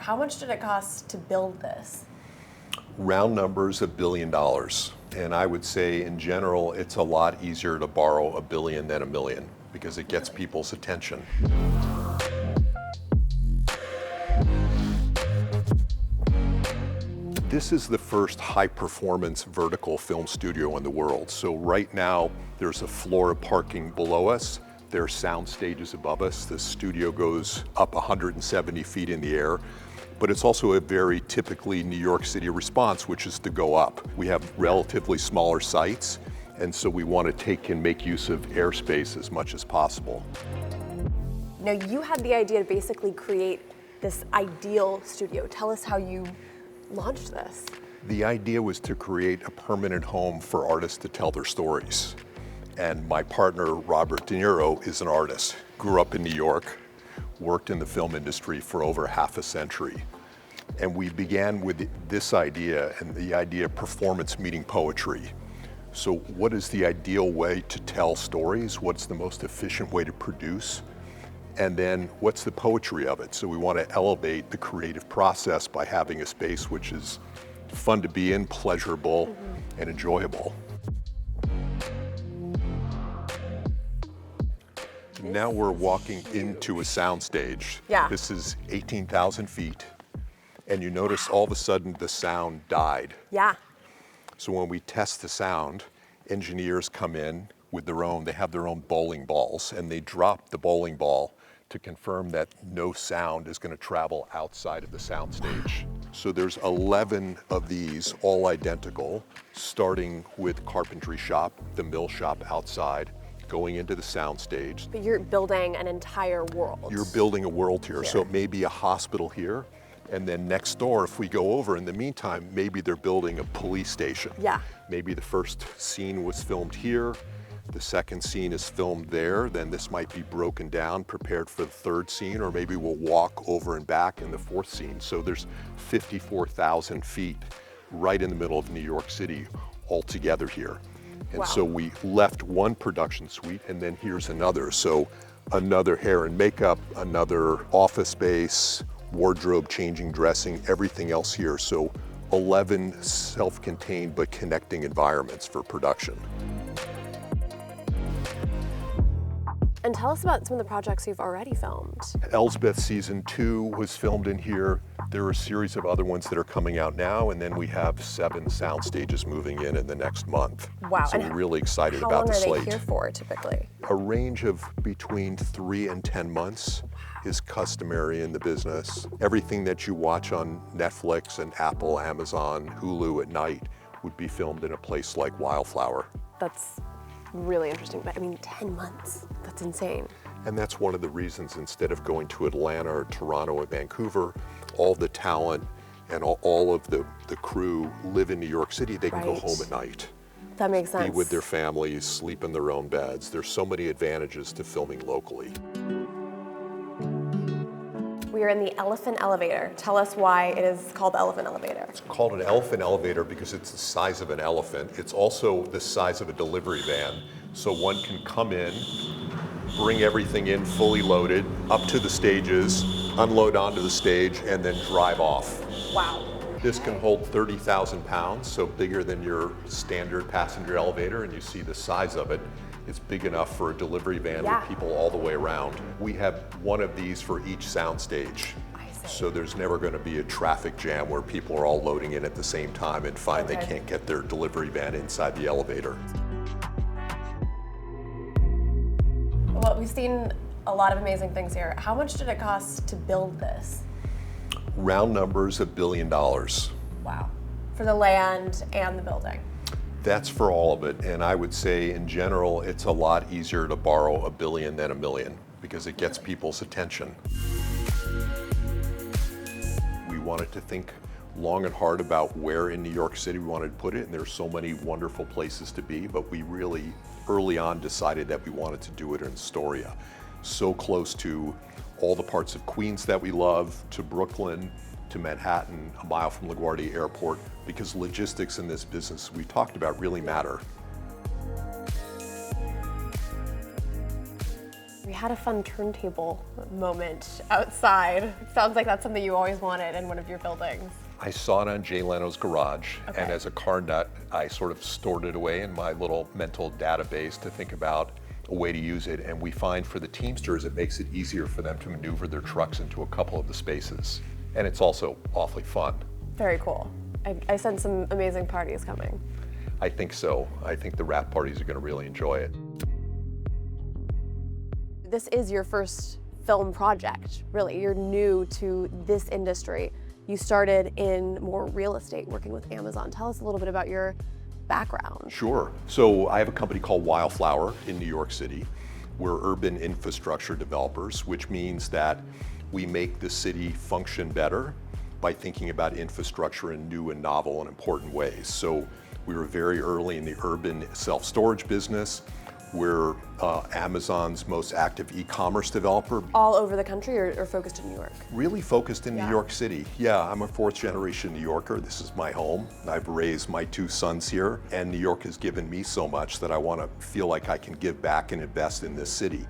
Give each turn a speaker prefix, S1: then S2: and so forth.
S1: How much did it cost to build this?
S2: Round numbers, $1 billion. And I would say in general, it's a lot easier to borrow $1 billion than $1 million because it gets people's attention. This is the first high-performance vertical film studio in the world. So right now, there's a floor of parking below us. There are sound stages above us. The studio goes up 170 feet in the air. But it's also a very typically New York City response, which is to go up. We have relatively smaller sites, and so we want to take and make use of airspace as much as possible.
S1: Now, you had the idea to basically create this ideal studio. Tell us how you launched this.
S2: The idea was to create a permanent home for artists to tell their stories. And my partner, Robert De Niro, is an artist. Grew up in New York, worked in the film industry for over half a century. And we began with this idea and the idea of performance meeting poetry. So what is the ideal way to tell stories? What's the most efficient way to produce? And then what's the poetry of it? So we want to elevate the creative process by having a space which is fun to be in, pleasurable, and enjoyable. Now we're walking into a soundstage.
S1: Yeah.
S2: This is 18,000 feet, and you notice all of a sudden the sound died.
S1: Yeah.
S2: So when we test the sound, engineers come in with they have their own bowling balls, and they drop the bowling ball to confirm that no sound is going to travel outside of the soundstage. So there's 11 of these, all identical, starting with carpentry shop, the mill shop outside, going into the soundstage.
S1: But you're building an entire world.
S2: You're building a world here. So it may be a hospital here, and then next door, if we go over, in the meantime, maybe they're building a police station.
S1: Yeah.
S2: Maybe the first scene was filmed here, the second scene is filmed there, then this might be broken down, prepared for the third scene, or maybe we'll walk over and back in the fourth scene. So there's 54,000 feet right in the middle of New York City all together here. And so we left one production suite, and then here's another. So another hair and makeup, another office space, wardrobe, changing, dressing, everything else here. So 11 self-contained but connecting environments for production.
S1: And tell us about some of the projects you've already filmed.
S2: Elsbeth season 2 was filmed in here. There are a series of other ones that are coming out now, and then we have 7 sound stages moving in the next month.
S1: Wow.
S2: So we're really excited about the slate.
S1: How long are they here for, typically?
S2: A range of between 3 and 10 months is customary in the business. Everything that you watch on Netflix and Apple, Amazon, Hulu at night would be filmed in a place like Wildflower.
S1: That's really interesting, but I mean, 10 months, that's insane.
S2: And that's one of the reasons, instead of going to Atlanta or Toronto or Vancouver, all the talent and all of the crew live in New York City. They can go home at night.
S1: That makes sense.
S2: Be with their families, sleep in their own beds. There's so many advantages to filming locally.
S1: We are in the elephant elevator. Tell us why it is called the elephant elevator.
S2: It's called an elephant elevator because it's the size of an elephant. It's also the size of a delivery van. So one can come in, bring everything in fully loaded, up to the stages, unload onto the stage, and then drive off.
S1: Wow.
S2: This can hold 30,000 pounds, so bigger than your standard passenger elevator, and you see the size of it. It's big enough for a delivery van with people all the way around. We have one of these for each sound stage. So there's never going to be a traffic jam where people are all loading in at the same time and find they can't get their delivery van inside the elevator.
S1: Well, we've seen a lot of amazing things here. How much did it cost to build this?
S2: Round numbers, $1 billion.
S1: Wow. For the land and the building.
S2: That's for all of it, and I would say in general it's a lot easier to borrow $1 billion than $1 million because it gets people's attention. We wanted to think long and hard about where in New York City we wanted to put it, and there's so many wonderful places to be, but we really early on decided that we wanted to do it in Astoria, so close to all the parts of Queens that we love, to Brooklyn, to Manhattan, a mile from LaGuardia Airport, because logistics in this business we talked about really matter.
S1: We had a fun turntable moment outside. It sounds like that's something you always wanted in one of your buildings.
S2: I saw it on Jay Leno's garage,
S1: Okay.
S2: and as a car nut, I sort of stored it away in my little mental database to think about a way to use it. And we find for the Teamsters, it makes it easier for them to maneuver their trucks into a couple of the spaces. And it's also awfully fun.
S1: Very cool. I sense some amazing parties coming.
S2: I think so. I think the wrap parties are going to really enjoy it.
S1: This is your first film project, really. You're new to this industry. You started in more real estate, working with Amazon. Tell us a little bit about your background.
S2: Sure. So I have a company called Wildflower in New York City. We're urban infrastructure developers, which means that we make the city function better by thinking about infrastructure in new and novel and important ways. So we were very early in the urban self-storage business. We're Amazon's most active e-commerce developer.
S1: All over the country or focused in New York?
S2: Really focused in
S1: Yeah.
S2: New York City. Yeah, I'm a fourth generation New Yorker. This is my home. I've raised my two sons here, and New York has given me so much that I want to feel like I can give back and invest in this city.